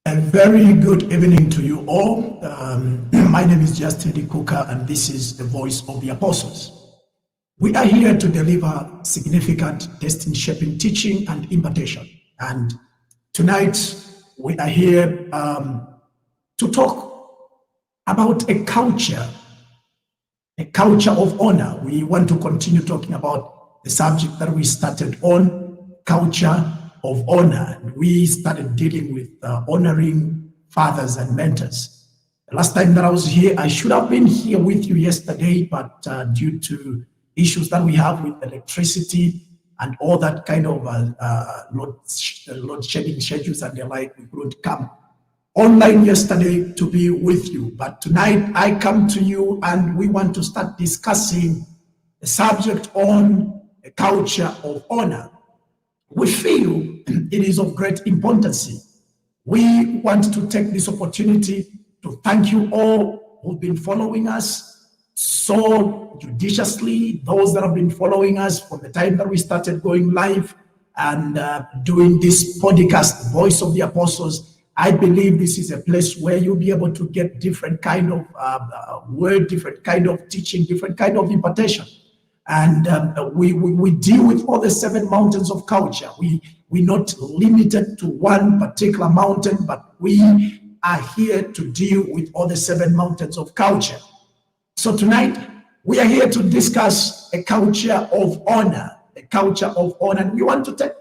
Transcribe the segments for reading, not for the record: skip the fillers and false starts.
A very good evening to you all. My name is Justi, Likuka, and this is the voice of the apostles. We are here to deliver significant destiny-shaping teaching and impartation. And tonight, we are here to talk about a culture of honor. We want to continue talking about the subject that we started on, culture of honor. And we started dealing with honoring fathers and mentors. The last time that I was here, I should have been here with you yesterday, but due to issues that we have with electricity and all that kind of load shedding schedules and the like, we couldn't come online yesterday to be with you. But tonight I come to you and we want to start discussing the subject on a culture of honor. We feel it is of great importance. We want to take this opportunity to thank you all who've been following us so judiciously, those that have been following us from the time that we started going live and doing this podcast, Voice of the Apostles. I believe this is a place where you'll be able to get different kind of word, different kind of teaching, different kind of impartation. And we deal with all the 7 mountains of culture. We're not limited to one particular mountain, but we are here to deal with all the 7 mountains of culture. So tonight, we are here to discuss a culture of honor, a culture of honor. And we want to take,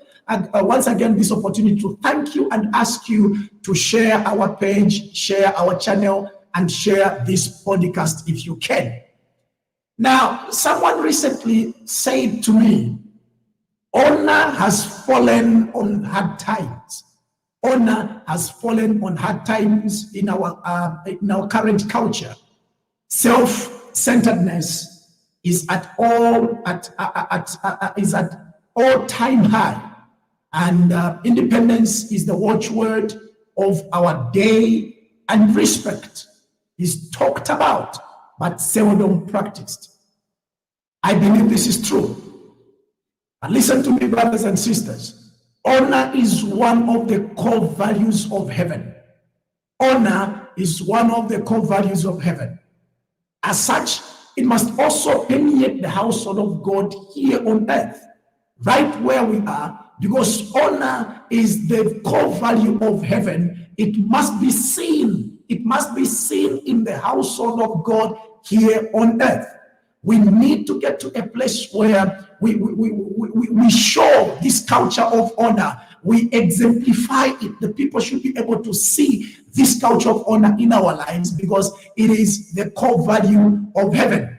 once again, this opportunity to thank you and ask you to share our page, share our channel, and share this podcast if you can. Now, someone recently said to me, honor has fallen on hard times. Honor has fallen on hard times in our current culture. Self-centeredness is at all-time high, and independence is the watchword of our day, and respect is talked about but seldom practiced. I believe this is true. And listen to me, brothers and sisters. Honor is one of the core values of heaven. Honor is one of the core values of heaven. As such, it must also permeate the household of God here on earth, right where we are, because honor is the core value of heaven. It must be seen. It must be seen in the household of God here on earth. We need to get to a place where we show this culture of honor. We exemplify it. The people should be able to see this culture of honor in our lives because it is the core value of heaven.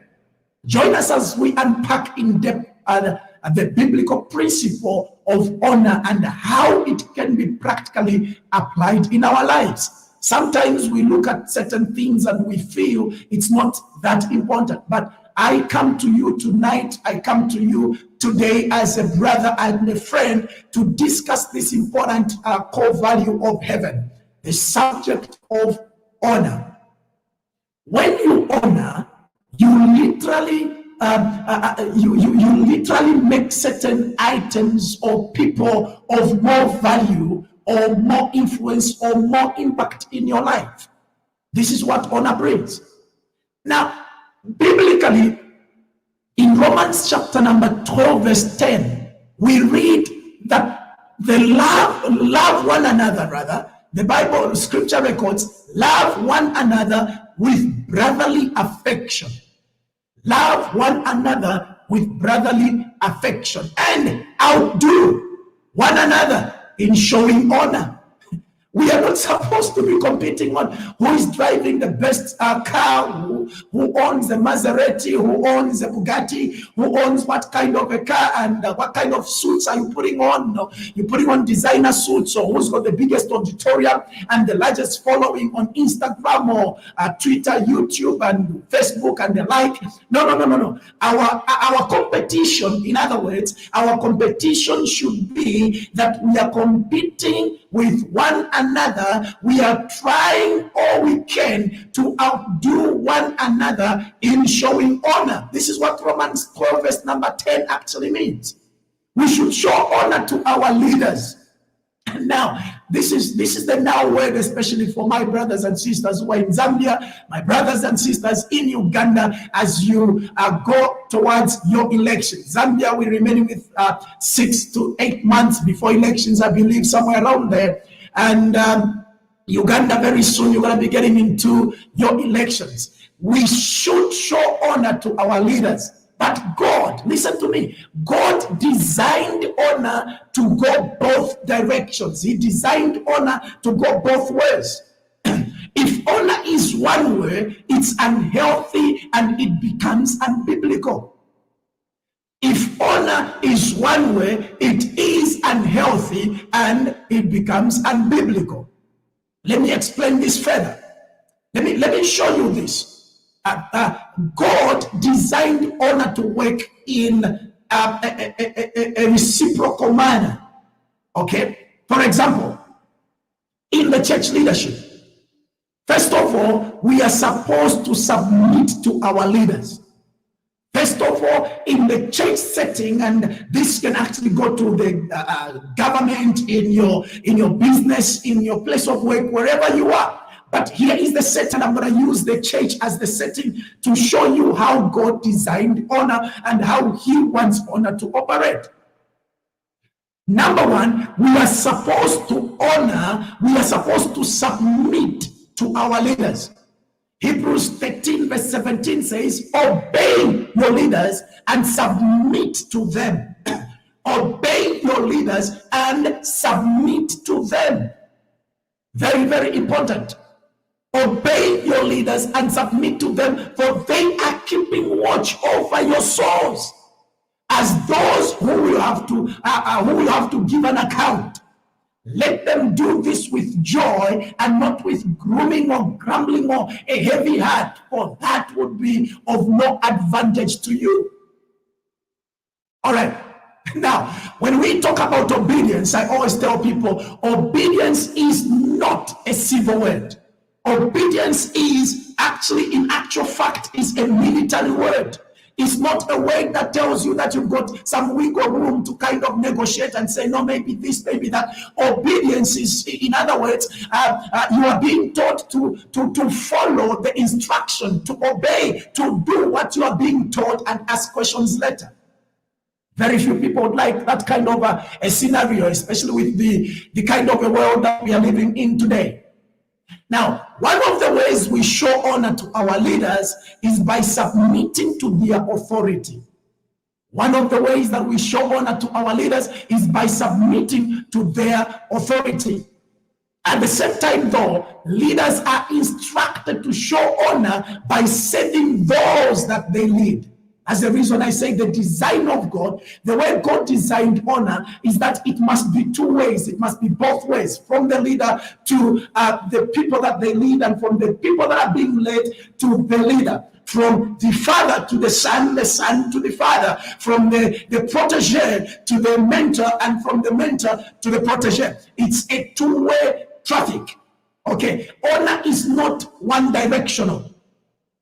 Join us as we unpack in depth the biblical principle of honor and how it can be practically applied in our lives. Sometimes we look at certain things and we feel it's not that important. But I come to you tonight, I come to you today as a brother and a friend to discuss this important core value of heaven, the subject of honor. When you honor, you literally make certain items or people of more value or more influence or more impact in your life. This is what honor brings. Now, biblically, in Romans chapter number 12, verse 10, we read that the love one another, rather, the Bible scripture records, love one another with brotherly affection. Love one another with brotherly affection and outdo one another in showing honor. We are not supposed to be competing on who is driving the best car, who owns the Maserati, who owns the Bugatti, who owns what kind of a car, and what kind of suits are you putting on. No, you're putting on designer suits, or who's got the biggest auditorium and the largest following on Instagram or Twitter, YouTube, and Facebook, and the like. No. Our competition, in other words, our competition should be that we are competing with one another. We are trying all we can to outdo one another in showing honor. This is what Romans 12 verse number 10 actually means. We should show honor to our leaders. Now, this is the now word, especially for my brothers and sisters who are in Zambia, my brothers and sisters in Uganda, as you go towards your election. Zambia, we're remaining with 6 to 8 months before elections, I believe, somewhere around there. And Uganda, very soon, you're going to be getting into your elections. We should show honor to our leaders. But God, listen to me, God designed honor to go both directions. He designed honor to go both ways. If honor is one way, it's unhealthy and it becomes unbiblical. If honor is one way, it is unhealthy and it becomes unbiblical. Let me explain this further. Let me show you this. God designed honor to work in a reciprocal manner. Okay? For example, in the church leadership, first of all, we are supposed to submit to our leaders. First of all, in the church setting, and this can actually go to the government, in your business, in your place of work, wherever you are. But here is the setting. I'm going to use the church as the setting to show you how God designed honor and how he wants honor to operate. Number one, we are supposed to honor, we are supposed to submit to our leaders. Hebrews 13 verse 17 says, obey your leaders and submit to them. Obey your leaders and submit to them. Very, very important. Obey your leaders and submit to them, for they are keeping watch over your souls as those who will have to give an account. Let them do this with joy and not with grooming or grumbling or a heavy heart, for that would be of no advantage to you. All right. Now, when we talk about obedience, I always tell people obedience is not a civil word. Obedience is actually, in actual fact, is a military word. It's not a word that tells you that you've got some wiggle room to kind of negotiate and say, no, maybe this, maybe that. Obedience is, in other words, you are being taught to follow the instruction, to obey, to do what you are being taught and ask questions later. Very few people would like that kind of a scenario, especially with the kind of a world that we are living in today. Now, one of the ways we show honor to our leaders is by submitting to their authority. One of the ways that we show honor to our leaders is by submitting to their authority. At the same time, though, leaders are instructed to show honor by serving those that they lead. As the reason I say the design of God, the way God designed honor is that it must be two ways. It must be both ways, from the leader to the people that they lead, and from the people that are being led to the leader. From the father to the son to the father, from the protege to the mentor, and from the mentor to the protege. It's a two-way traffic. Okay, honor is not one directional.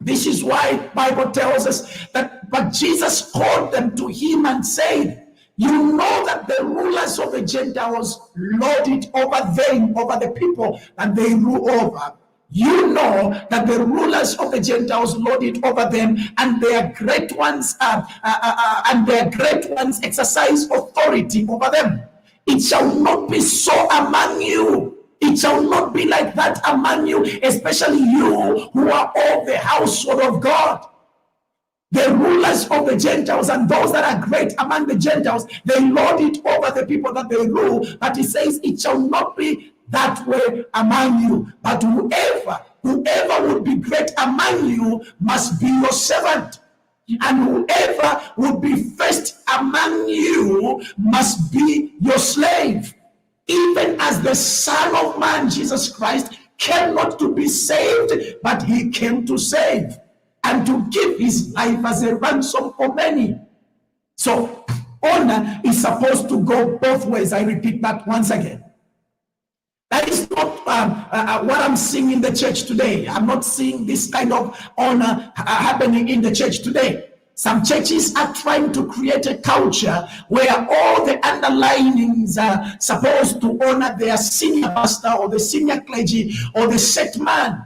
This is why the Bible tells us that, but Jesus called them to him and said, you know that the rulers of the Gentiles lord it over them, over the people, and they rule over. You know that the rulers of the Gentiles lord it over them, and their great ones exercise authority over them. It shall not be so among you. It shall not be like that among you, especially you who are of the household of God. The rulers of the Gentiles and those that are great among the Gentiles, they lord it over the people that they rule. But he says it shall not be that way among you. But whoever would be great among you must be your servant. And whoever would be first among you must be your slave. Even as the Son of Man, Jesus Christ, came not to be saved, but he came to save and to give his life as a ransom for many. So honor is supposed to go both ways. I repeat that once again. That is not what I'm seeing in the church today. I'm not seeing this kind of honor happening in the church today. Some churches are trying to create a culture where all the underlying deacons are supposed to honor their senior pastor or the senior clergy or the set man.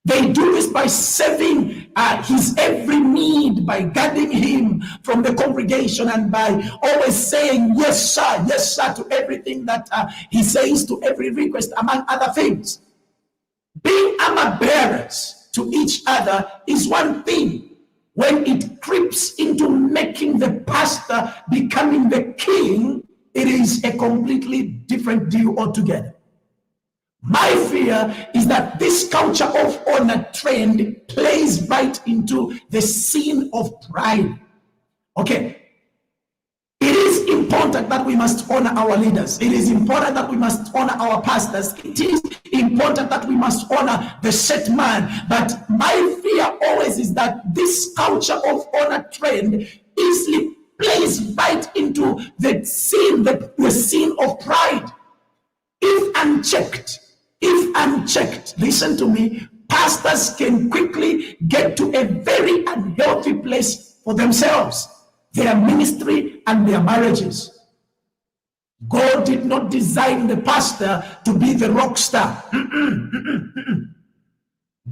They do this by serving his every need, by guarding him from the congregation, and by always saying yes sir to everything that he says, to every request, among other things. Being armor bearers to each other is one thing. When it creeps into making the pastor becoming the king, it is a completely different deal altogether. My fear is that this culture of honor trend plays right into the sin of pride. Okay. It is important that we must honor our leaders. It is important that we must honor our pastors. It is important that we must honor the set man. But my fear always is that this culture of honor trend easily plays right into the sin of pride. If unchecked, listen to me, pastors can quickly get to a very unhealthy place for themselves, their ministry and their marriages. God did not design the pastor to be the rock star.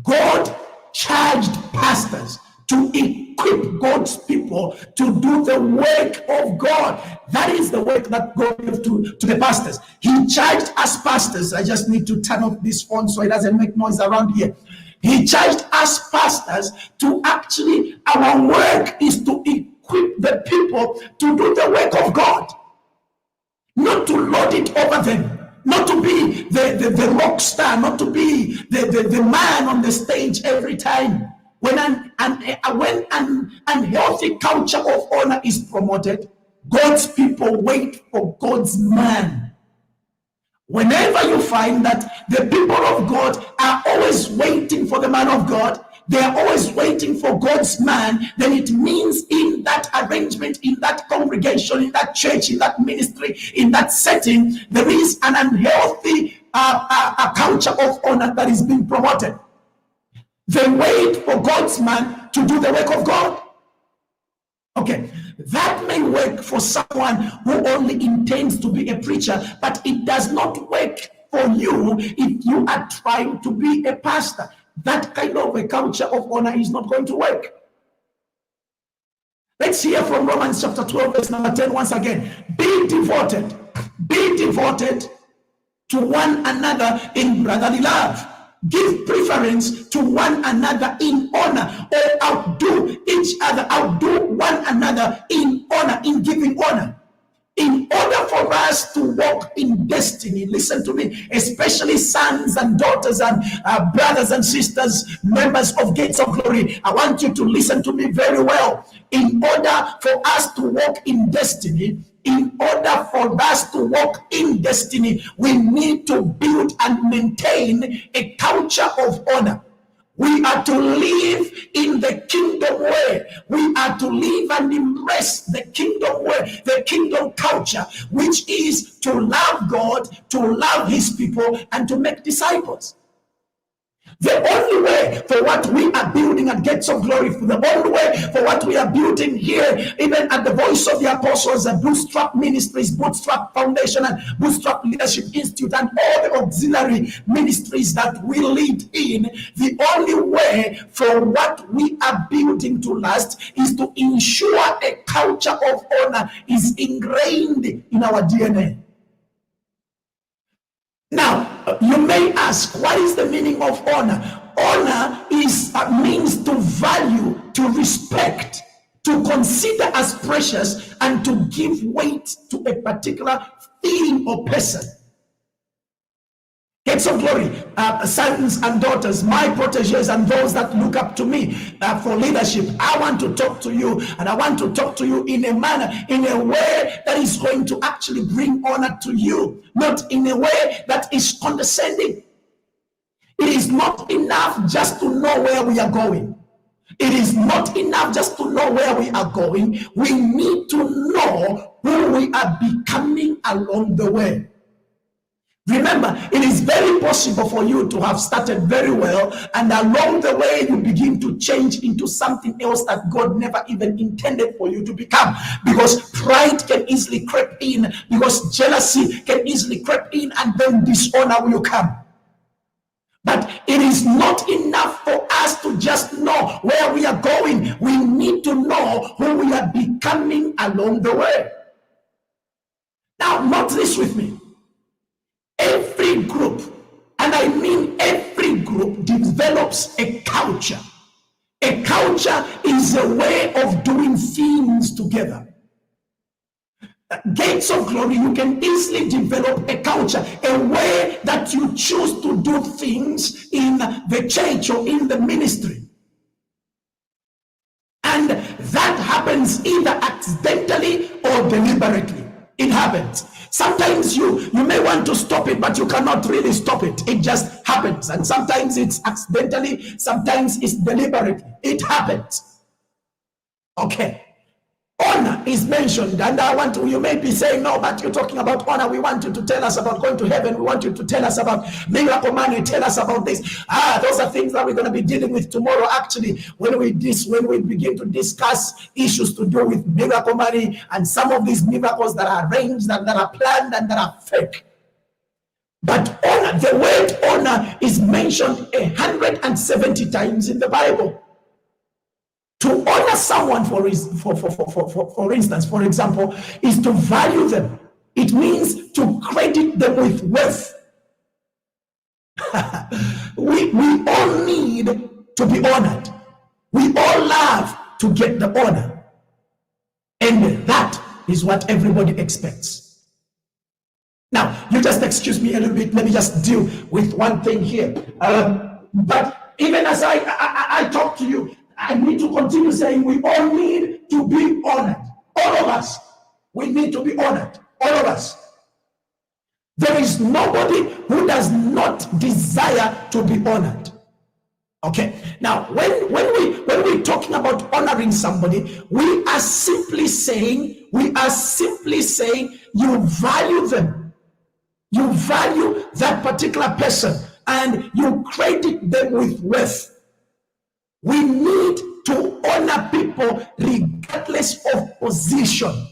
God charged pastors to equip God's people to do the work of God. That is the work that God gave to the pastors. He charged us pastors. I just need to turn off this phone so it doesn't make noise around here. He charged us pastors to actually, our work is to equip the people to do the work of God, not to lord it over them, not to be the rock star, not to be the man on the stage every time. When an unhealthy culture of honor is promoted, God's people wait for God's man. Whenever you find that the people of God are always waiting for the man of God, they are always waiting for God's man, then it means in that arrangement, in that congregation, in that church, in that ministry, in that setting, there is an unhealthy culture of honor that is being promoted. They wait for God's man to do the work of God. Okay, that may work for someone who only intends to be a preacher, but it does not work for you if you are trying to be a pastor. That kind of a culture of honor is not going to work. Let's hear from Romans chapter 12, verse number 10 once again. Be devoted to one another in brotherly love. Give preference to one another in honor, or outdo each other, outdo one another in honor, in giving honor. In order for us to walk in destiny, listen to me, especially sons and daughters and brothers and sisters, members of Gates of Glory, I want you to listen to me very well. In order for us to walk in destiny, we need to build and maintain a culture of honor. We are to live in the kingdom way. We are to live and embrace the kingdom way, the kingdom culture, which is to love God, to love his people, and to make disciples. The only way for what we are building at Gates of Glory, the only way for what we are building here, even at the Voice of the Apostles and Bootstrap Ministries, Bootstrap Foundation and Bootstrap Leadership Institute, and all the auxiliary ministries that we lead in, the only way for what we are building to last is to ensure a culture of honor is ingrained in our DNA. Now, you may ask, what is the meaning of honor? Honor is means to value, to respect, to consider as precious, and to give weight to a particular thing or person. Gates of Glory, sons and daughters, my proteges, and those that look up to me for leadership, I want to talk to you, and I want to talk to you in a manner, in a way that is going to actually bring honor to you, not in a way that is condescending. It is not enough just to know where we are going. It is not enough just to know where we are going. We need to know who we are becoming along the way. Remember, it is very possible for you to have started very well, and along the way you begin to change into something else that God never even intended for you to become, because pride can easily creep in, because jealousy can easily creep in, and then dishonor will come. But it is not enough for us to just know where we are going. We need to know who we are becoming along the way. Now, note this with me. Every group, and I mean every group, develops a culture. A culture is a way of doing things together. Gates of Glory, you can easily develop a culture, a way that you choose to do things in the church or in the ministry. And that happens either accidentally or deliberately. It happens. Sometimes you may want to stop it, but you cannot really stop it. It just happens. And sometimes it's accidentally, sometimes it's deliberately. It happens. Okay. Honor is mentioned, and you may be saying, no, but you're talking about honor. We want you to tell us about going to heaven. We want you to tell us about miracle money. Tell us about this. Those are things that we're going to be dealing with tomorrow, actually, when we begin to discuss issues to do with miracle money and some of these miracles that are arranged and that are planned and that are fake. But honor, the word honor is mentioned 170 times in the Bible. To honor someone, for instance, for example, is to value them. It means to credit them with worth. we all need to be honored. We all love to get the honor. And that is what everybody expects. Now, you just excuse me a little bit. Let me just deal with one thing here. But even as I talk to you, I need to continue saying we all need to be honored. All of us. We need to be honored. All of us. There is nobody who does not desire to be honored. Okay. Now, when we're talking about honoring somebody, we are simply saying you value them. You value that particular person and you credit them with worth. We need to honor people regardless of position,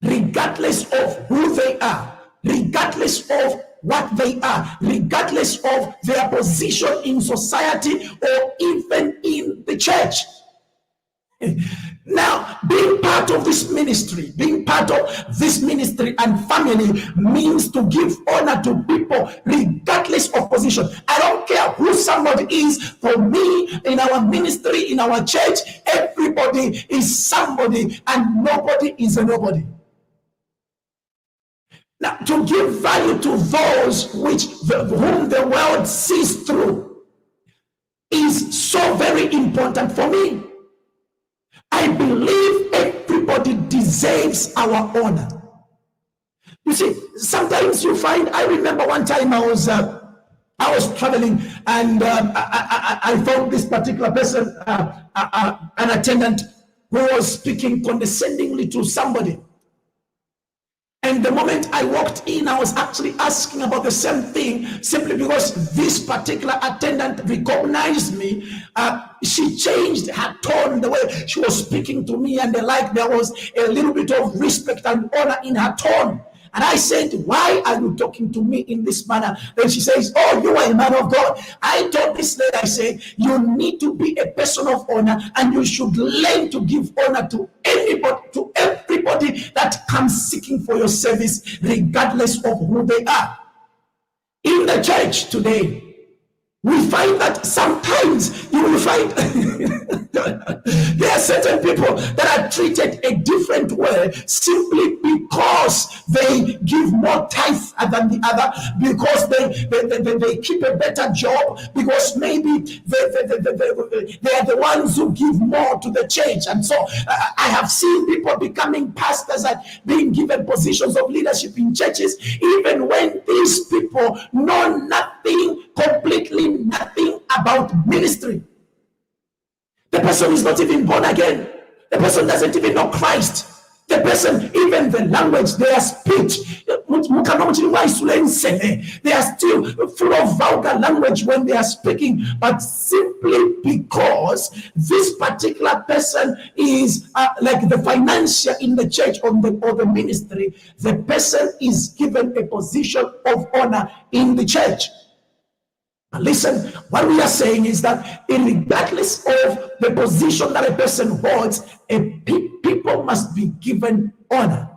regardless of who they are, regardless of what they are, regardless of their position in society or even in the church. Now, being part of this ministry and family means to give honor to people regardless of position. I don't care who somebody is. For me, in our ministry, in our church, everybody is somebody and nobody is a nobody. Now, to give value to those whom the world sees through is so very important for me. I believe everybody deserves our honor. You see, sometimes you find, I remember one time I was traveling and I found this particular person, an attendant, who was speaking condescendingly to somebody. And the moment I walked in, I was actually asking about the same thing, simply because this particular attendant recognized me. She changed her tone, the way she was speaking to me, and there was a little bit of respect and honor in her tone. And I said, why are you talking to me in this manner? Then she says, oh, you are a man of God. I told this lady, I said, you need to be a person of honor, and you should learn to give honor to anybody, to everybody that comes seeking for your service, regardless of who they are. In the church today, we find that sometimes you will find there are certain people that are treated a different way simply because they give more tithe than the other, because they keep a better job, because maybe they are the ones who give more to the church. And so I have seen people becoming pastors and being given positions of leadership in churches, even when these people know nothing, completely nothing about ministry. The person is not even born again. The person doesn't even know Christ. The person, even the language, their speech, they are still full of vulgar language when they are speaking, but simply because this particular person is like the financier in the church or the ministry, the person is given a position of honor in the church. Listen, what we are saying is that regardless of the position that a person holds, people must be given honor.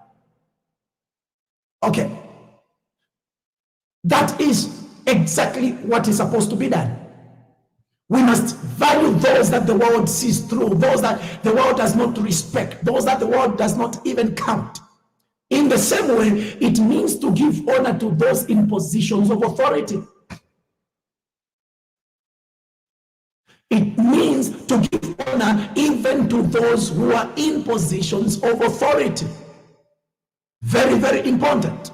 Okay. That is exactly what is supposed to be done. We must value those that the world sees through, those that the world does not respect, those that the world does not even count. In the same way, it means to give honor to those in positions of authority. It means to give honor even to those who are in positions of authority. Very, very important.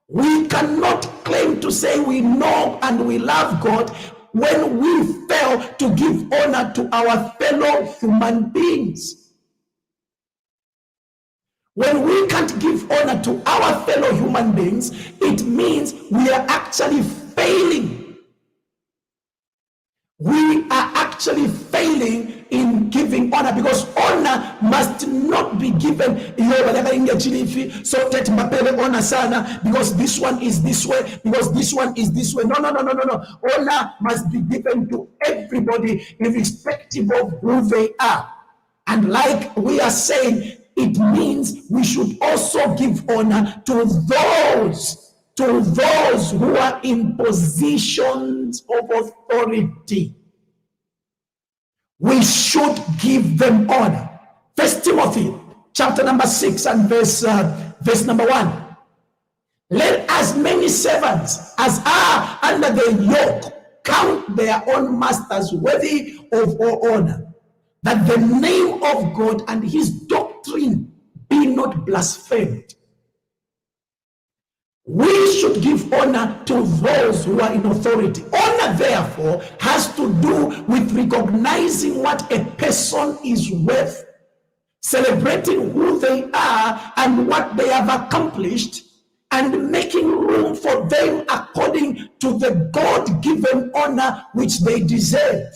We cannot claim to say we know and we love God when we fail to give honor to our fellow human beings. When we can't give honor to our fellow human beings, it means we are actually failing. We are actually failing in giving honor, because honor must not be given because this one is this way, because this one is this way. No. Honor must be given to everybody irrespective of who they are. And like we are saying, it means we should also give honor to those who are in positions of authority. We should give them honor. 1 Timothy chapter number 6 and verse number 1. Let as many servants as are under the yoke count their own masters worthy of all honor, that the name of God and his doctrine be not blasphemed. We should give honor to those who are in authority. Honor, therefore, has to do with recognizing what a person is worth, celebrating who they are and what they have accomplished, and making room for them according to the God-given honor which they deserve.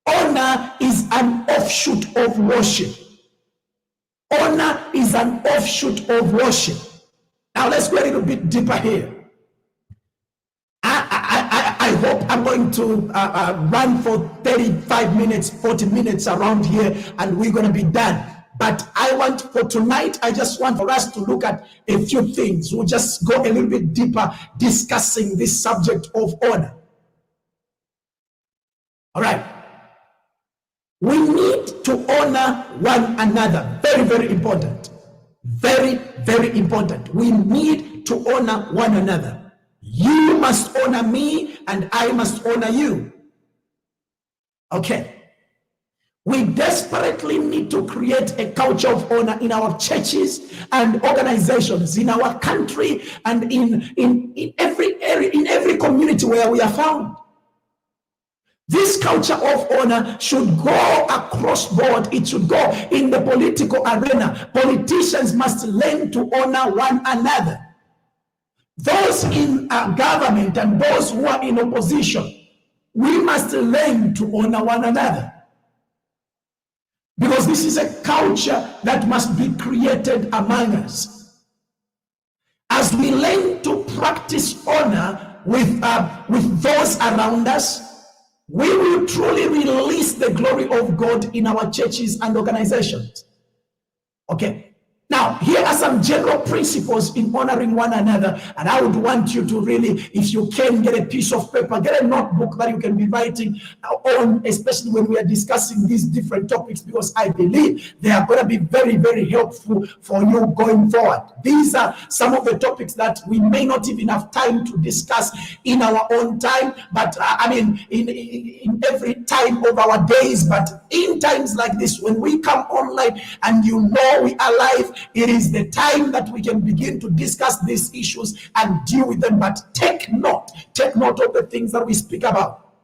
Honor is an offshoot of worship. Honor is an offshoot of worship. Now let's go a little bit deeper here. I hope I'm going to run for 35 minutes, 40 minutes around here, and we're going to be done. But for tonight, I just want for us to look at a few things. We'll just go a little bit deeper discussing this subject of honor. All right. We need to honor one another. Very, very important. Very, very important. We need to honor one another. You must honor me and I must honor you. Okay. We desperately need to create a culture of honor in our churches and organizations, in our country, and in every area, in every community where we are found. This culture of honor should go across board. It should go in the political arena. Politicians must learn to honor one another. Those in government and those who are in opposition, we must learn to honor one another. Because this is a culture that must be created among us. As we learn to practice honor with those around us, we will truly release the glory of God in our churches and organizations. Okay. Now, here are some general principles in honoring one another, and I would want you to really, if you can, get a piece of paper, get a notebook that you can be writing on, especially when we are discussing these different topics, because I believe they are going to be very, very helpful for you going forward. These are some of the topics that we may not even have time to discuss in our own time, but in every time of our days, but in times like this, when we come online and we are live, it is the time that we can begin to discuss these issues and deal with them. But take note of the things that we speak about.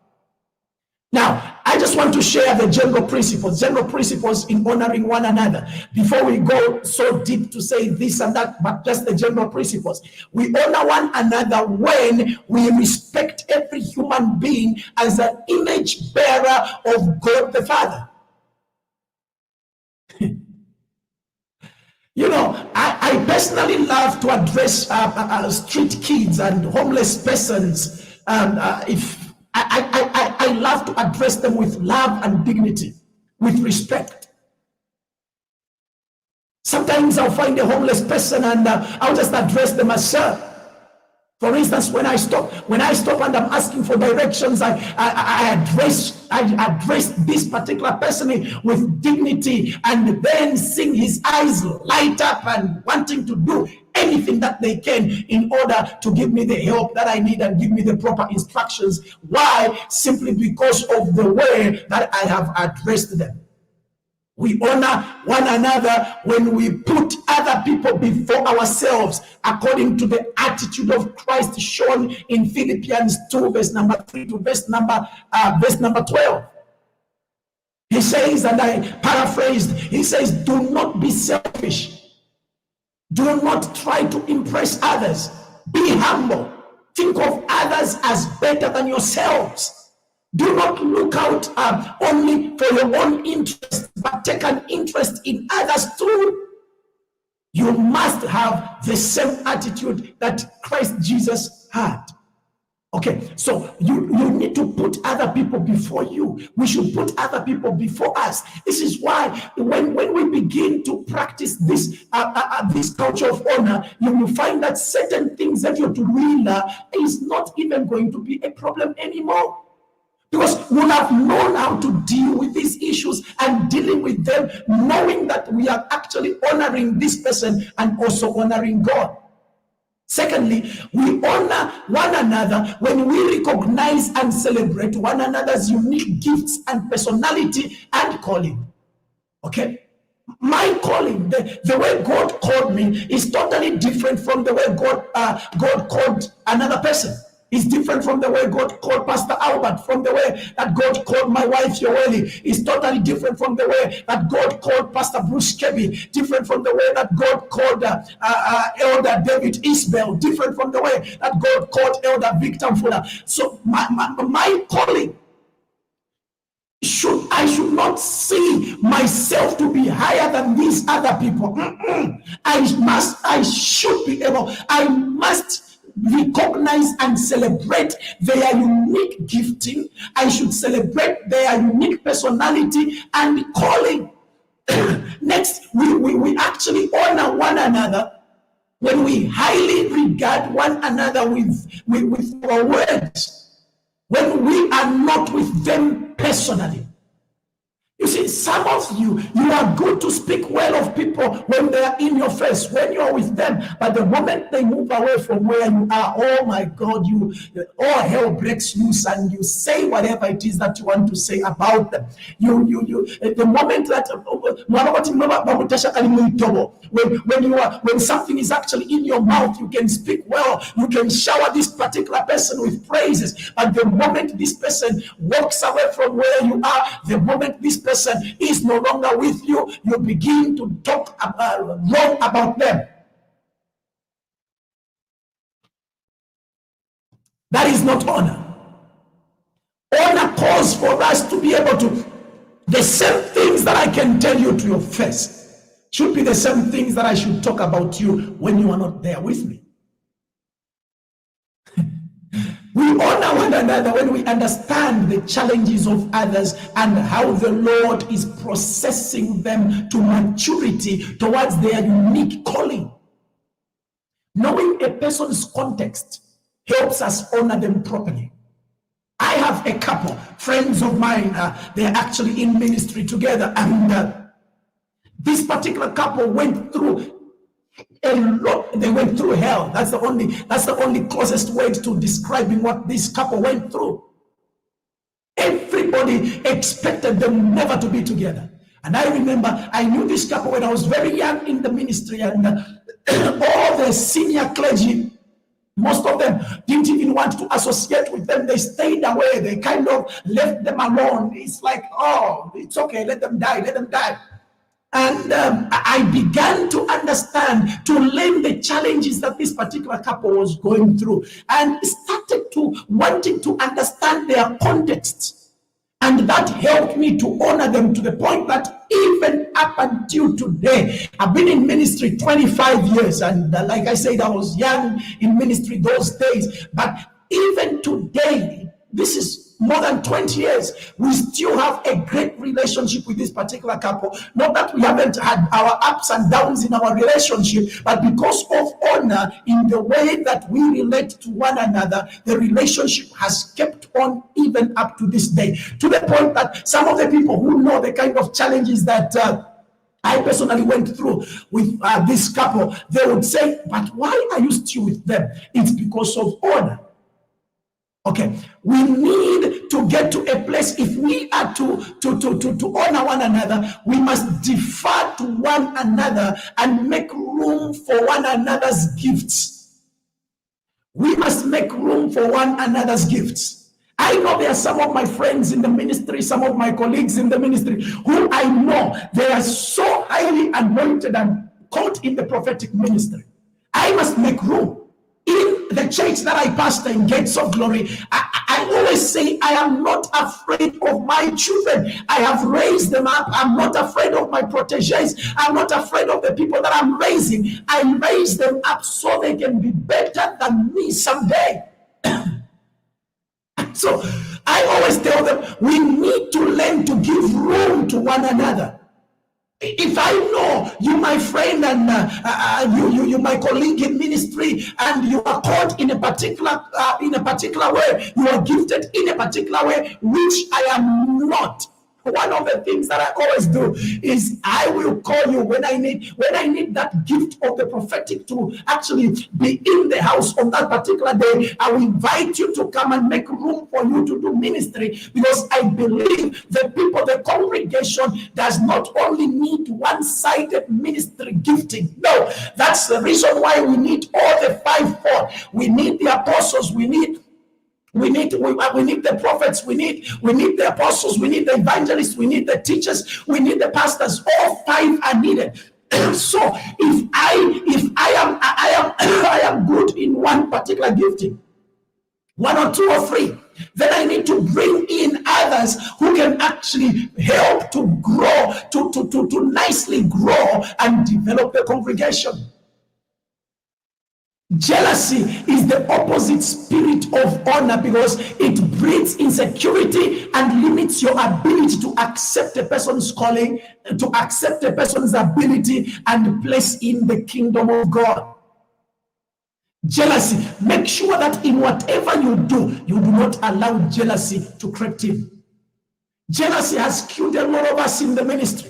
Now, I just want to share the general principles in honoring one another before we go so deep to say this and that, but just the general principles. We honor one another when we respect every human being as an image bearer of God the Father. You know, I personally love to address street kids and homeless persons. If I love to address them with love and dignity, with respect. Sometimes I'll find a homeless person and I'll just address them as sir. For instance, when I stop and I'm asking for directions, I address this particular person with dignity, and then seeing his eyes light up and wanting to do anything that they can in order to give me the help that I need and give me the proper instructions. Why? Simply because of the way that I have addressed them. We honor one another when we put other people before ourselves, according to the attitude of Christ shown in Philippians 2, verse number 3 to verse number 12. He says, and I paraphrased, he says, do not be selfish. Do not try to impress others. Be humble. Think of others as better than yourselves. Do not look out only for your own interest, but take an interest in others too. You must have the same attitude that Christ Jesus had. Okay, so you need to put other people before you. We should put other people before us. This is why when we begin to practice this culture of honor, you will find that certain things that you're doing is not even going to be a problem anymore. Because we have known how to deal with these issues and dealing with them, knowing that we are actually honoring this person and also honoring God. Secondly, we honor one another when we recognize and celebrate one another's unique gifts and personality and calling. Okay? My calling, the way God called me is totally different from the way God called another person. It's different from the way God called Pastor Albert, from the way that God called my wife Yoeli. It's totally different from the way that God called Pastor Bruce Kebby, different from the way that God called Elder David Isbell, different from the way that God called Elder Victor Fuller. So my calling, I should not see myself to be higher than these other people. I should be able, I must recognize and celebrate their unique gifting. I should celebrate their unique personality and calling. Next, we actually honor one another when we highly regard one another with our words, when we are not with them personally. You see, some of you are good to speak well of people when they are in your face, when you are with them, but the moment they move away from where you are, oh my God, all hell breaks loose and you say whatever it is that you want to say about them. The moment that when something is actually in your mouth, you can speak well, you can shower this particular person with praises, but the moment this person walks away from where you are, the moment this person is no longer with you, you begin to talk wrong about them. That is not honor. Honor calls for us to be able to, the same things that I can tell you to your face should be the same things that I should talk about you when you are not there with me. We honor one another when we understand the challenges of others and how the Lord is processing them to maturity towards their unique calling. Knowing a person's context helps us honor them properly. I have a couple, friends of mine, they're actually in ministry together, and this particular couple went through a lot. They went through hell. That's the only closest word to describing what this couple went through. Everybody expected them never to be together. And I remember I knew this couple when I was very young in the ministry, and all the senior clergy Most of them didn't even want to associate with them. They stayed away. They kind of left them alone. It's like, oh, it's okay. Let them die. Let them die. And I began to understand, to learn the challenges that this particular couple was going through, and started to wanting to understand their context. And that helped me to honor them to the point that even up until today, I've been in ministry 25 years. And like I said, I was young in ministry those days. But even today, this is more than 20 years, we still have a great relationship with this particular couple. Not that we haven't had our ups and downs in our relationship, but because of honor in the way that we relate to one another, the relationship has kept on even up to this day. To the point that some of the people who know the kind of challenges that I personally went through with this couple, they would say, but why are you still with them? It's because of honor. Okay, we need to get to a place, if we are to honor one another, we must defer to one another and make room for one another's gifts. We must make room for one another's gifts. I know there are some of my friends in the ministry, some of my colleagues in the ministry, who I know they are so highly anointed and called in the prophetic ministry. I must make room. In the church that I pastor in Gates of Glory, I always say I am not afraid of my children. I have raised them up. I'm not afraid of my proteges. I'm not afraid of the people that I'm raising. I raise them up so they can be better than me someday. So I always tell them we need to learn to give room to one another. If I know you, my friend, and you, my colleague in ministry, and you are called in a particular way, you are gifted in a particular way, which I am not. One of the things that I always do is I will call you when I need that gift of the prophetic to actually be in the house on that particular day. I will invite you to come and make room for you to do ministry, because I believe the people, the congregation does not only need one-sided ministry gifting. No, that's the reason why we need all the fivefold. We need the apostles, we need the prophets, we need the apostles, we need the evangelists, we need the teachers, we need the pastors. All five are needed. So if I am good in one particular gifting, one or two or three, then I need to bring in others who can actually help to grow, to nicely grow and develop the congregation. Jealousy is the opposite spirit of honor, because it breeds insecurity and limits your ability to accept a person's calling, to accept a person's ability and place in the kingdom of God. Jealousy, make sure that in whatever you do not allow jealousy to creep in. Jealousy has killed a lot of us in the ministry.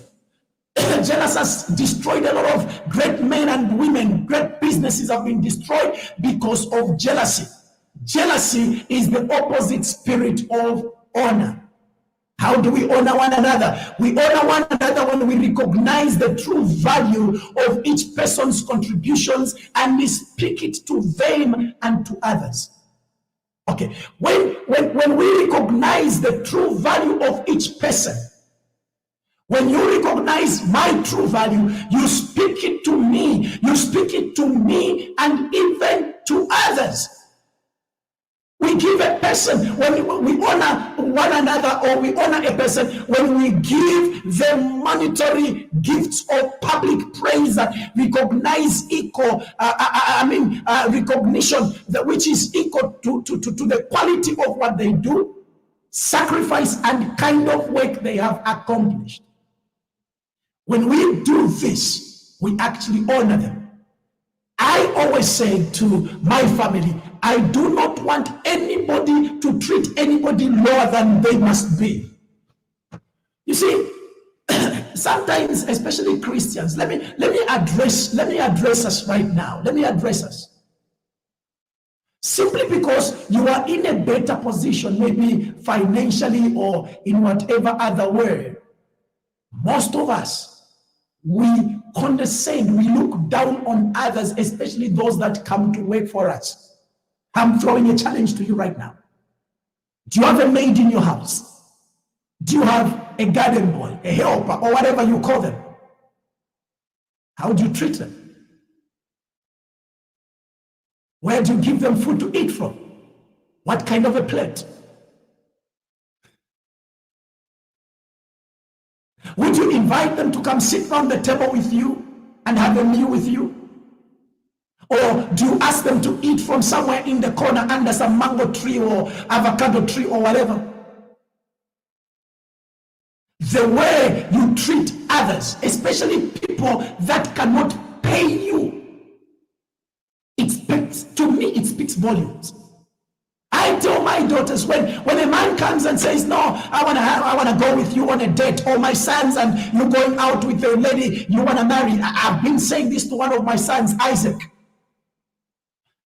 Jealousy has destroyed a lot of great men and women. Great businesses have been destroyed because of jealousy. Jealousy is the opposite spirit of honor. How do we honor one another? We honor one another when we recognize the true value of each person's contributions and we speak it to them and to others. Okay, when we recognize the true value of each person, when you recognize my true value, you speak it to me, and even to others. We give a person, when we honor one another, or we honor a person when we give them monetary gifts of public praise that recognize recognition which is equal to the quality of what they do, sacrifice, and kind of work they have accomplished. When we do this, we actually honor them. I always say to my family, I do not want anybody to treat anybody lower than they must be. You see, sometimes, especially Christians, let me address us right now. Let me address us. Simply because you are in a better position, maybe financially or in whatever other way, most of us, we condescend, we look down on others, especially those that come to work for us. I'm throwing a challenge to you right now. Do you have a maid in your house? Do you have a garden boy, a helper, or whatever you call them? How do you treat them? Where do you give them food to eat from? What kind of a plate? Would you invite them to come sit around the table with you and have a meal with you? Or do you ask them to eat from somewhere in the corner under some mango tree or avocado tree or whatever? The way you treat others, especially people that cannot pay you, it speaks volumes. I tell my daughters, when a man comes and says, no, I wanna go with you on a date, or my sons, and you're going out with a lady you wanna marry. I've been saying this to one of my sons, Isaac.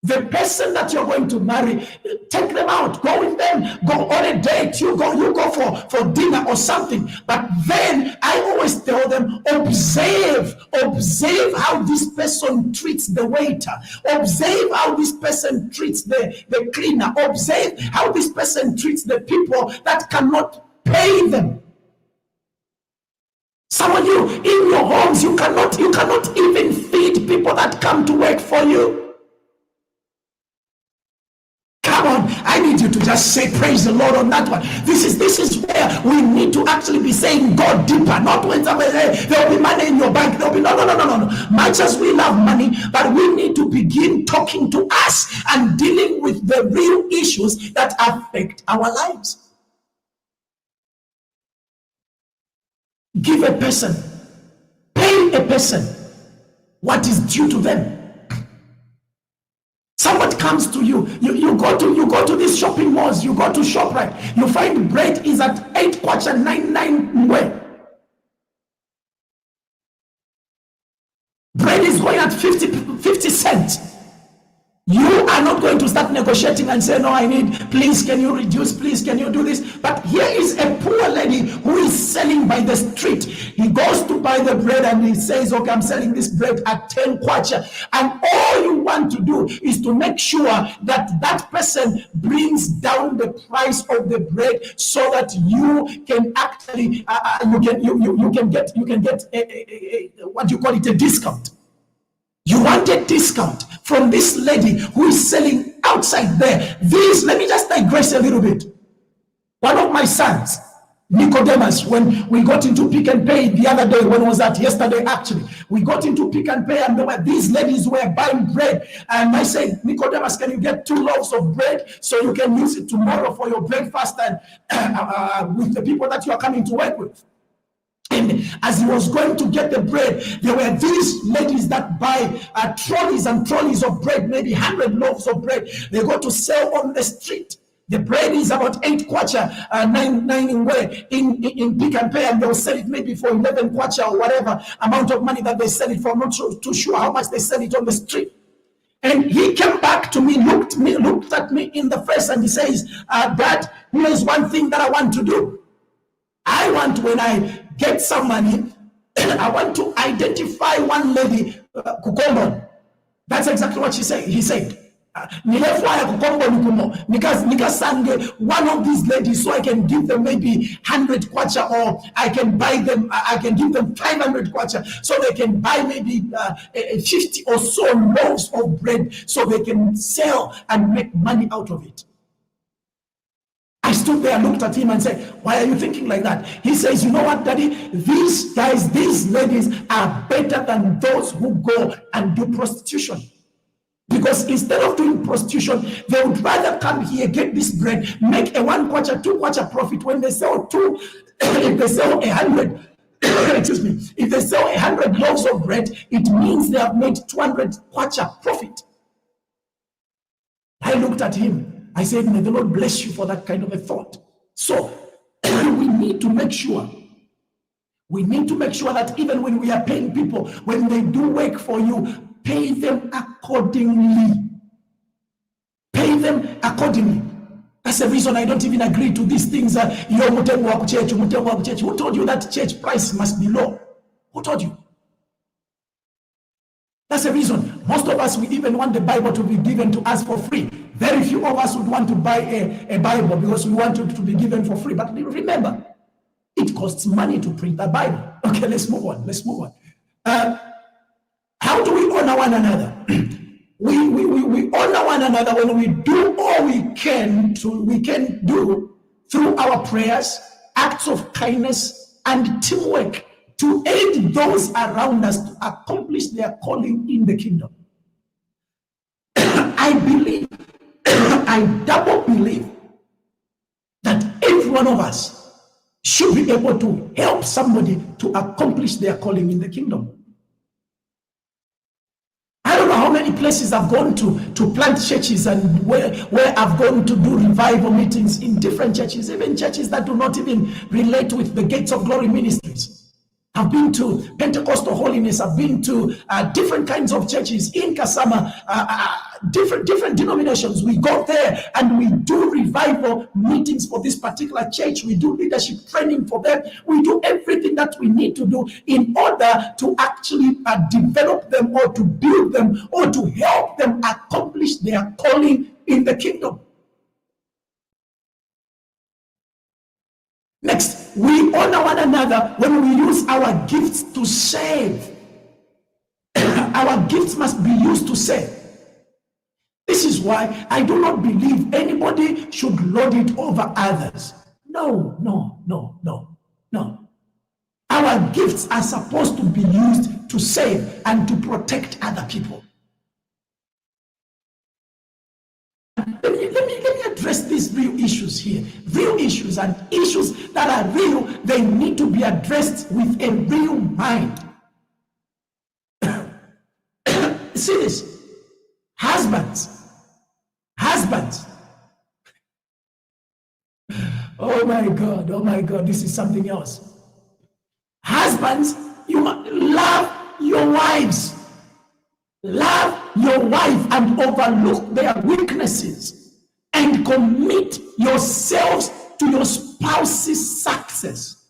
The person that you're going to marry, take them out, go with them, go on a date, you go for dinner or something. But then I always tell them, observe how this person treats the waiter, observe how this person treats the cleaner, observe how this person treats the people that cannot pay them. Some of you in your homes, you cannot even feed people that come to work for you. Come on, I need you to just say praise the Lord on that one. This is where we need to actually be saying go deeper, not when somebody say there'll be money in your bank, there'll be no. Much as we love money, but we need to begin talking to us and dealing with the real issues that affect our lives. Give a person, pay a person what is due to them. Someone comes to you, you go to these shopping malls, you go to ShopRite, you find bread is at 8 kwacha 99 mwe. Bread is going at 50 cents. You are not going to start negotiating and say, no, I need, please, can you reduce, please, can you do this? But here is a poor lady who is selling by the street. He goes to buy the bread and he says, okay, I'm selling this bread at 10 kwacha. And all you want to do is to make sure that that person brings down the price of the bread so that you can actually, you can get what do you call it, a discount. You want a discount from this lady who is selling outside there. Let me just digress a little bit. One of my sons, Nicodemus, when we got into Pick and Pay the other day, when was that? Yesterday, actually. We got into Pick and Pay and there were these ladies were buying bread. And I said, Nicodemus, can you get 2 loaves of bread so you can use it tomorrow for your breakfast and with the people that you are coming to work with? And as he was going to get the bread, there were these ladies that buy trolleys and trolleys of bread, maybe 100 loaves of bread. They go to sell on the street. The bread is about 8 kwacha, 9 in Pick and Pay, and they'll sell it maybe for 11 kwacha or whatever amount of money that they sell it for. I'm not too sure how much they sell it on the street. And he came back to me, looked at me in the face, and he says, Dad, here's one thing that I want to do. I want, when I get some money, I want to identify one lady, Kukombo. That's exactly what he said. One of these ladies, so I can give them maybe 100 kwacha, or I can buy them, I can give them 500 kwacha, so they can buy maybe 50 or so loaves of bread, so they can sell and make money out of it. I stood there, looked at him and said, why are you thinking like that? He says, you know what, Daddy? These guys, these ladies are better than those who go and do prostitution. Because instead of doing prostitution, they would rather come here, get this bread, make a 1 kwacha, 2 kwacha profit. When they sell 2, if they sell 100, excuse me, if they sell 100 loaves of bread, it means they have made 200 kwacha profit. I looked at him. I said, may the Lord bless you for that kind of a thought. So we need to make sure that even when we are paying people, when they do work for you, pay them accordingly. Pay them accordingly. That's the reason I don't even agree to these things. Who told you that church price must be low? Who told you? That's the reason most of us, we even want the Bible to be given to us for free. Very few of us would want to buy a Bible because we want it to be given for free. But remember, it costs money to print a Bible. Okay, let's move on. How do we honor one another? We honor one another when we do all we can do through our prayers, acts of kindness, and teamwork to aid those around us to accomplish their calling in the kingdom. I double believe that every one of us should be able to help somebody to accomplish their calling in the kingdom. I don't know how many places I've gone to plant churches, and where I've gone to do revival meetings in different churches, even churches that do not even relate with the Gates of Glory ministries. I've been to Pentecostal Holiness. I've been to different kinds of churches in Kasama, different denominations. We go there and we do revival meetings for this particular church. We do leadership training for them. We do everything that we need to do in order to actually develop them, or to build them, or to help them accomplish their calling in the kingdom. Next, we honor one another when we use our gifts to save. Our gifts must be used to save. This is why I do not believe anybody should lord it over others. No. Our gifts are supposed to be used to save and to protect other people. Let me address these real issues here. Real issues, and issues that are real, they need to be addressed with a real mind. See this. Husbands. Oh my God, this is something else. Husbands, you must love your wives. Love your wife and overlook their weaknesses, and commit yourselves to your spouse's success.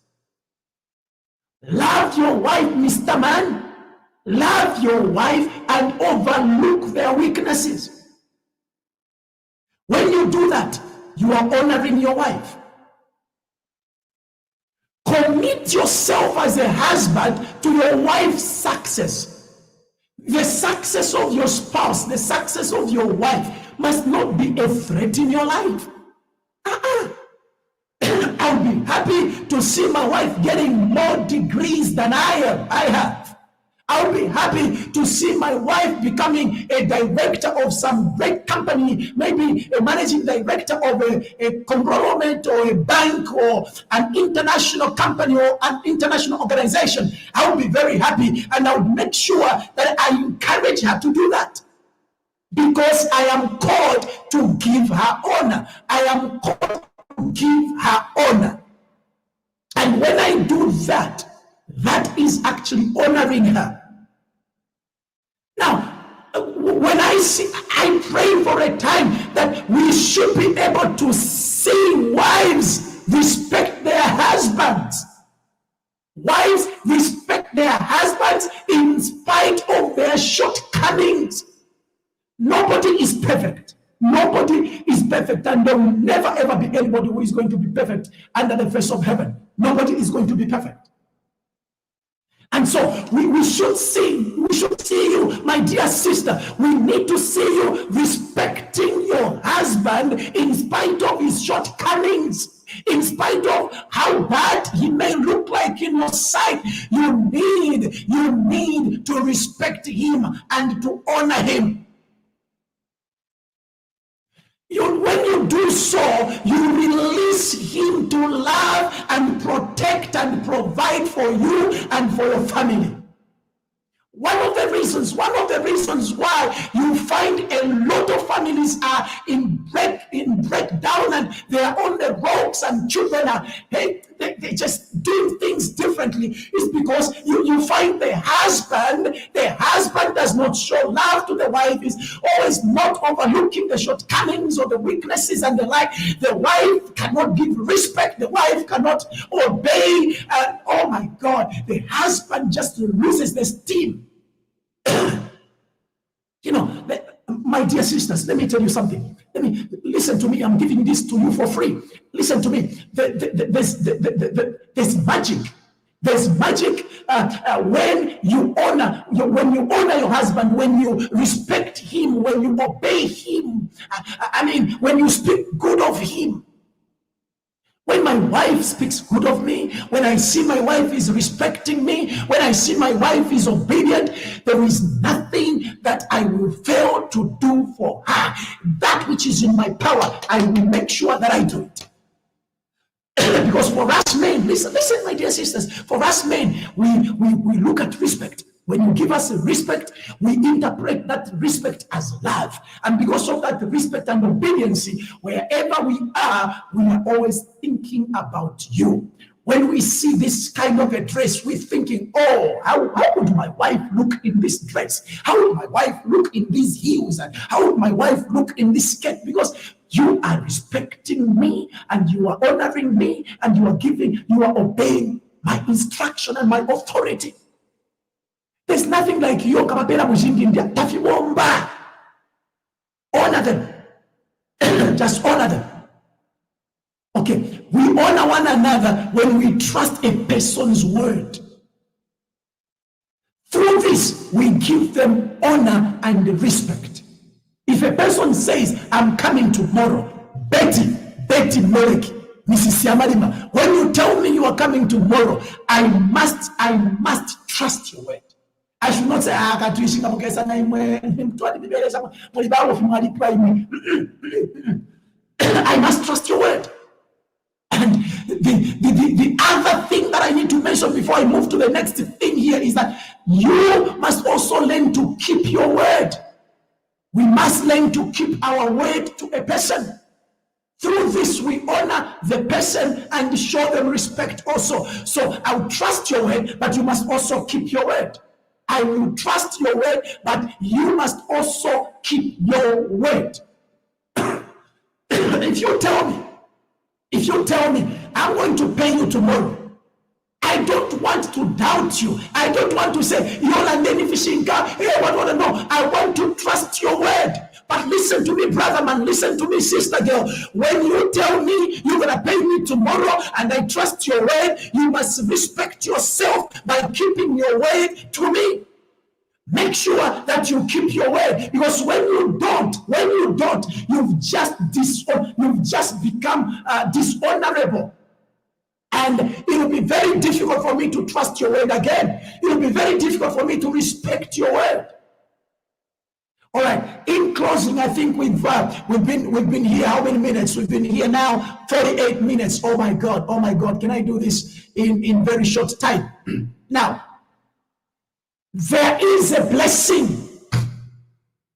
Love your wife, Mr. Man. Love your wife and overlook their weaknesses. When you do that, you are honoring your wife. Commit yourself as a husband to your wife's success. The success of your spouse, the success of your wife must not be a threat in your life. I'll be happy to see my wife getting more degrees than I have. I'll be happy to see my wife becoming a director of some great company, maybe a managing director of a conglomerate or a bank or an international company or an international organization. I'll be very happy, and I'll make sure that I encourage her to do that, because I am called to give her honor. I am called to give her honor. And when I do that, that is actually honoring her. Now, when I pray for a time that we should be able to see wives respect their husbands. Wives respect their husbands in spite of their shortcomings. Nobody is perfect. Nobody is perfect, and there will never ever be anybody who is going to be perfect under the face of heaven. Nobody is going to be perfect. And so we should see you, my dear sister. We need to see you respecting your husband in spite of his shortcomings, in spite of how bad he may look like in your sight. You need to respect him and to honor him. When you do so, you release him to love and protect and provide for you and for your family. One of the reasons why you find a lot of families are in breakdown, and they are on the ropes, and children are they just doing things differently, is because you find the husband does not show love to the wife, is always not overlooking the shortcomings or the weaknesses and the like. The wife cannot give respect, the wife cannot obey, and oh my God, the husband just loses the steam. My My dear sisters, let me tell you something. Listen to me. I'm giving this to you for free. Listen to me. There's magic. There's magic when you honor your husband, when you respect him, when you obey him. When you speak good of him. When my wife speaks good of me, when I see my wife is respecting me, when I see my wife is obedient, there is nothing that I will fail to do for her. That which is in my power, I will make sure that I do it. Because for us men, listen, my dear sisters, for us men, we look at respect. When you give us respect, we interpret that respect as love. And because of that respect and obedience, wherever we are always thinking about you. When we see this kind of a dress, we're thinking, oh, how would my wife look in this dress? How would my wife look in these heels? And how would my wife look in this skirt? Because you are respecting me, and you are honoring me, and you are obeying my instruction and my authority. There's nothing like you. Honor them. Just honor them. Okay, we honor one another when we trust a person's word. Through this, we give them honor and respect. If a person says, I'm coming tomorrow, Betty Merek, Mrs. Yamarima, when you tell me you are coming tomorrow, I must trust your word. I should not say, I must trust your word. And the other thing that I need to mention before I move to the next thing here is that you must also learn to keep your word. We must learn to keep our word to a person. Through this, we honor the person and show them respect also. So I'll trust your word, but you must also keep your word. I will trust your word, but you must also keep your word. If you tell me, I'm going to pay you tomorrow, I don't want to doubt you. I don't want to say, you're not any fishing car. Hey, what want to know? I want to trust your word. But listen to me, brother man. Listen to me, sister girl. When you tell me you're going to pay me tomorrow and I trust your word, you must respect yourself by keeping your word to me. Make sure that you keep your word, because when you don't, you've just become dishonorable. And it will be very difficult for me to trust your word again. It will be very difficult for me to respect your word. All right. In closing, I think we've been here. How many minutes? We've been here now 48 minutes. Oh my God. Can I do this in very short time? Now, there is a blessing.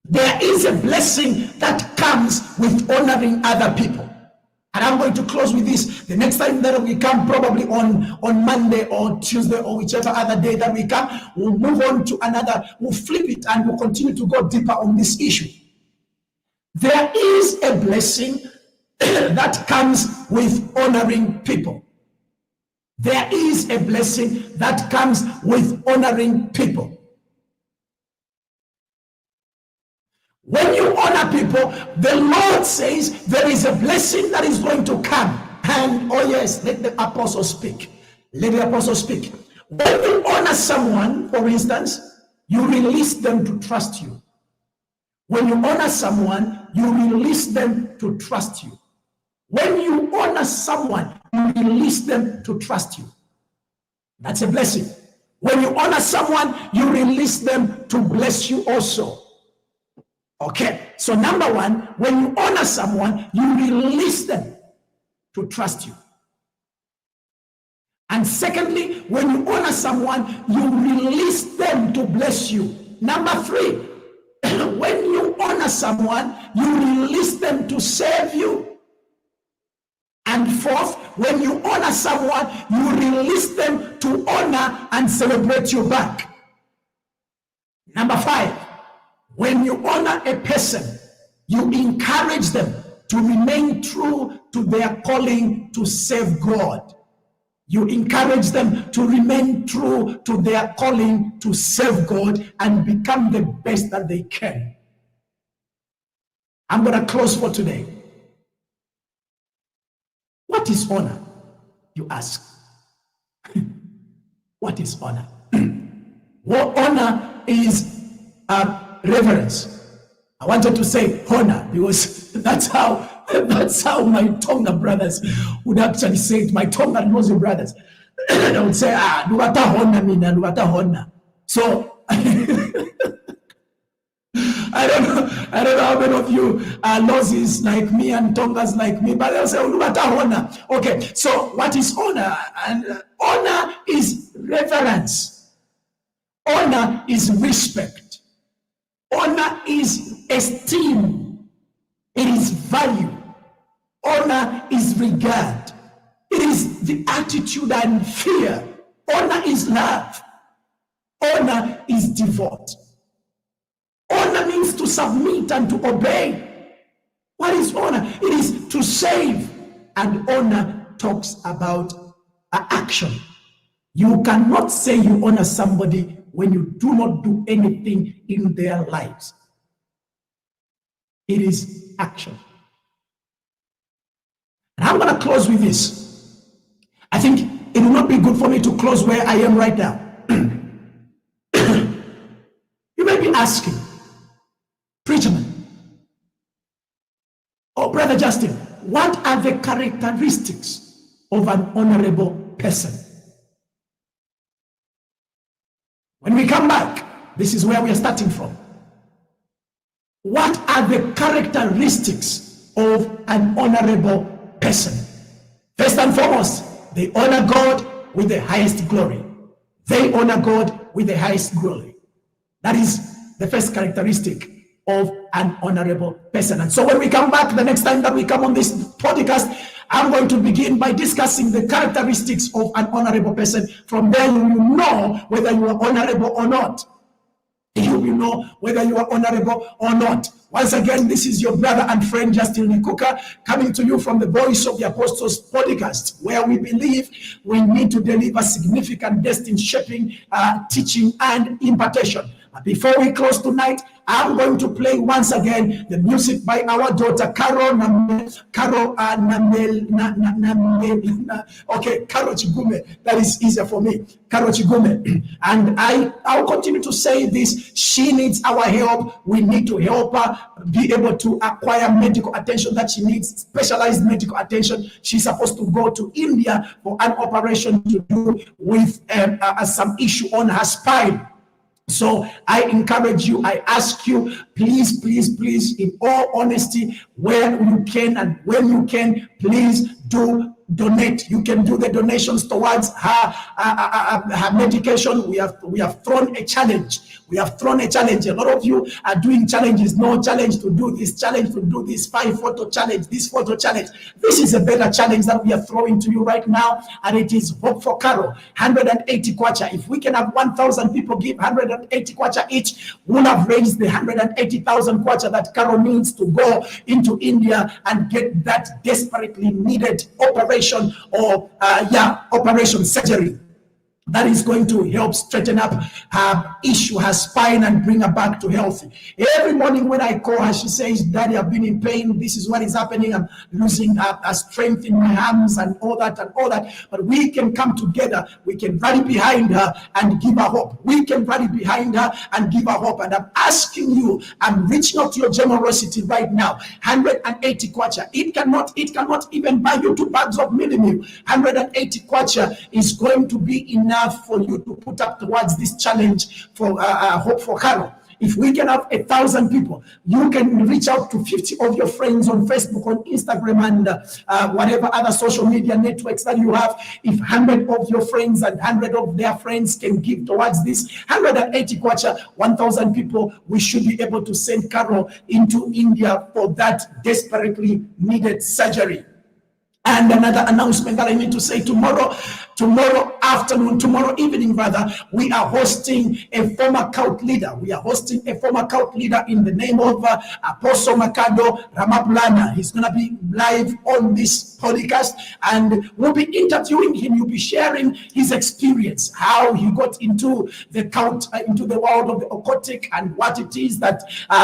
There is a blessing that comes with honoring other people. And I'm going to close with this. The next time that we come, probably on Monday or Tuesday or whichever other day that we come, we'll move on to another, we'll flip it and we'll continue to go deeper on this issue. There is a blessing that comes with honoring people. There is a blessing that comes with honoring people. When you honor people, the Lord says there is a blessing that is going to come. And oh yes, let the apostle speak. Let the apostle speak. When you honor someone, for instance, you release them to trust you. When you honor someone, you release them to trust you. When you honor someone, you release them to trust you. That's a blessing. When you honor someone, you release them to bless you also. Okay, so number one, when you honor someone, you release them to trust you. And secondly, when you honor someone, you release them to bless you. Number three, when you honor someone, you release them to serve you. And fourth, when you honor someone, you release them to honor and celebrate you back. Number five, when you honor a person, you encourage them to remain true to their calling to serve God. You encourage them to remain true to their calling to serve God and become the best that they can. I'm going to close for today. What is honor? You ask. What is honor? Well, honor is reverence. I wanted to say honor because that's how my Tonga brothers would actually say it. My Tonga Muslim brothers, they would say, "Nuwata honor mina, nuwata honor." So I don't know how many of you are Lozis like me and Tongas like me, but they'll say, "Nuwata honor." Okay, so what is honor? And honor is reverence. Honor is respect. Honor is esteem. It is value. Honor is regard. It is the attitude and fear. Honor is love. Honor is devote. Honor means to submit and to obey. What is honor? It is to save. And honor talks about action. You cannot say you honor somebody when you do not do anything in their lives. It is action. And I'm going to close with this. I think it will not be good for me to close where I am right now. You may be asking, Preacherman, or Brother Justin, what are the characteristics of an honorable person? When we come back, this is where we are starting from. What are the characteristics of an honorable person? First and foremost, they honor God with the highest glory. They honor God with the highest glory. That is the first characteristic of an honorable person. And so when we come back the next time that we come on this podcast, I'm going to begin by discussing the characteristics of an honorable person. From there, you will know whether you are honorable or not. You will know whether you are honorable or not. Once again, this is your brother and friend Justin Likuka coming to you from the Voice of the Apostles podcast, where we believe we need to deliver significant destiny shaping teaching and impartation. Before we close tonight, I'm going to play once again the music by our daughter Caro Chigume. That is easier for me. Caro Chigume. And I'll continue to say this. She needs our help. We need to help her be able to acquire medical attention that she needs, specialized medical attention. She's supposed to go to India for an operation to do with some issue on her spine. So I encourage you, I ask you, please, in all honesty, where you can and when you can, please do donate. You can do the donations towards her medication. We have thrown a challenge. A lot of you are doing challenges. No challenge to do this, challenge to do this, 5-photo challenge, this photo challenge. This is a better challenge that we are throwing to you right now, and it is Hope for Carol, 180 kwacha. If we can have 1,000 people give 180 kwacha each, we'll have raised the 180,000 kwacha that Carol needs to go into India and get that desperately needed operation or operation surgery that is going to help straighten up her issue, her spine, and bring her back to healthy. Every morning when I call her, she says, "Daddy, I've been in pain. This is what is happening. I'm losing strength in my arms and all that. But we can come together. We can rally behind her and give her hope. We can rally behind her and give her hope. And I'm asking you, I'm reaching out to your generosity right now. 180 kwacha. It cannot even buy you 2 bags of mini meal. 180 kwacha is going to be enough for you to put up towards this challenge for Hope for Carol. If we can have 1,000 people, you can reach out to 50 of your friends on Facebook, on Instagram, and whatever other social media networks that you have. If 100 of your friends and 100 of their friends can give towards this 180 kwacha, 1,000 people, we should be able to send Carol into India for that desperately needed surgery. And another announcement that I need to say: tomorrow afternoon, tomorrow evening rather, we are hosting a former cult leader. We are hosting a former cult leader in the name of Apostle Makado Ramabulana. He's going to be live on this podcast, and we'll be interviewing him. He'll be sharing his experience, how he got into the cult, into the world of the occultic, and what it is that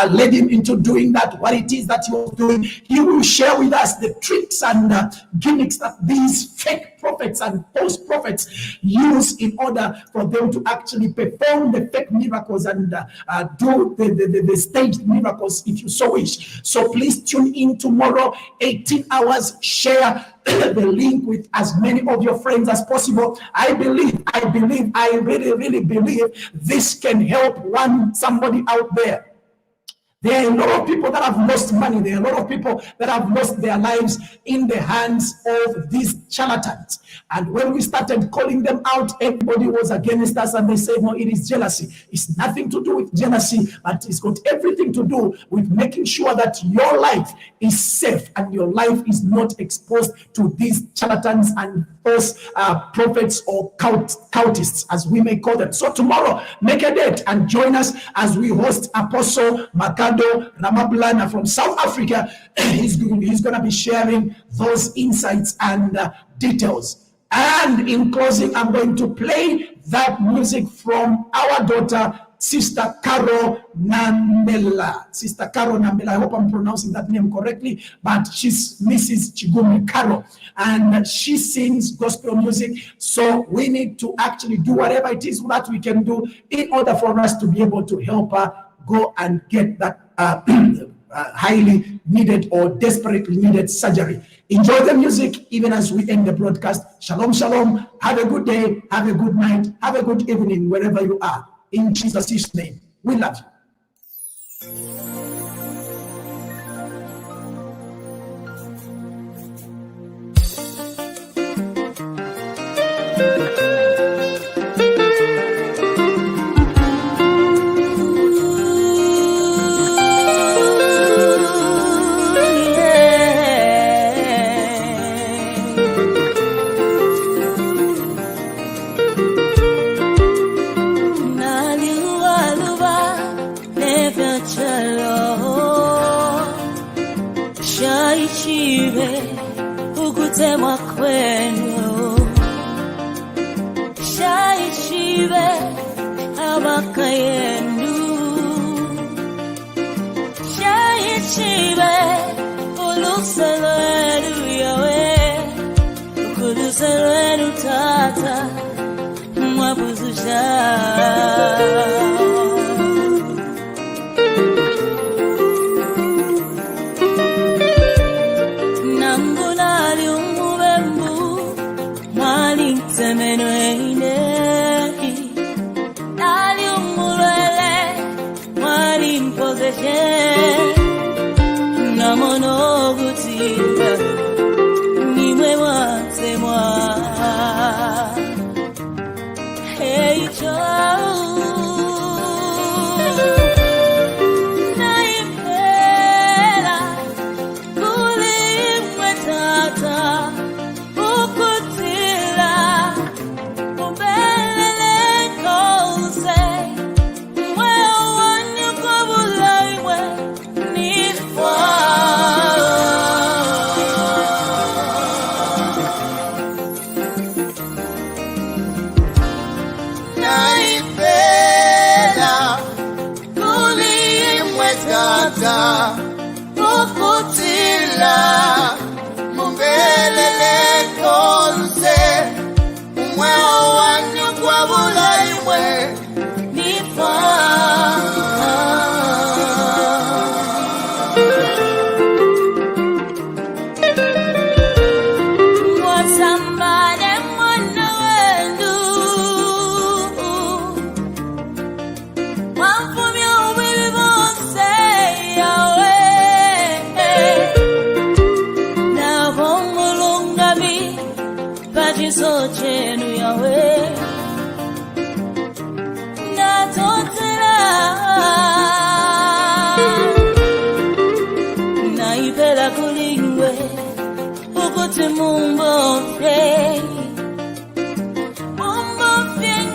led him into doing that, what it is that he was doing. He will share with us the tricks and gimmicks that these fake prophets and false prophets use in order for them to actually perform the fake miracles and do the staged miracles, if you so wish. So please tune in tomorrow, 18 hours. Share the link with as many of your friends as possible. I really believe this can help somebody out there. There are a lot of people that have lost money. There are a lot of people that have lost their lives in the hands of these charlatans. And when we started calling them out, everybody was against us, and they said, no, it is jealousy. It's nothing to do with jealousy, but it's got everything to do with making sure that your life is safe and your life is not exposed to these charlatans and false prophets or cultists, as we may call them. So tomorrow, make a date and join us as we host Apostle Makado Ramabulana from South Africa. He's going to be sharing those insights and details. And in closing, I'm going to play that music from our daughter, Sister Caro Nambela. Sister Caro Nambela, I hope I'm pronouncing that name correctly, but she's Mrs. Chigumi Caro, and she sings gospel music. So we need to actually do whatever it is that we can do in order for us to be able to help her go and get that highly needed or desperately needed surgery. Enjoy the music even as we end the broadcast. Shalom, shalom. Have a good day. Have a good night. Have a good evening wherever you are. In Jesus' name, we love you. Ukutemwa kwenu shaishibe amaka yenu shaishibe uluselenu yawe uluselenu tata mwabuzusha ukuthi mumbofye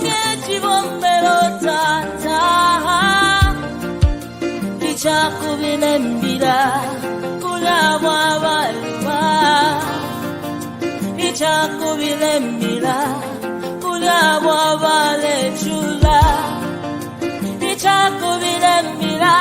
ngechibombero tata ichakubilembira kulabwa abaluma ichakubilembira kulabwa abalechula ichakubilembira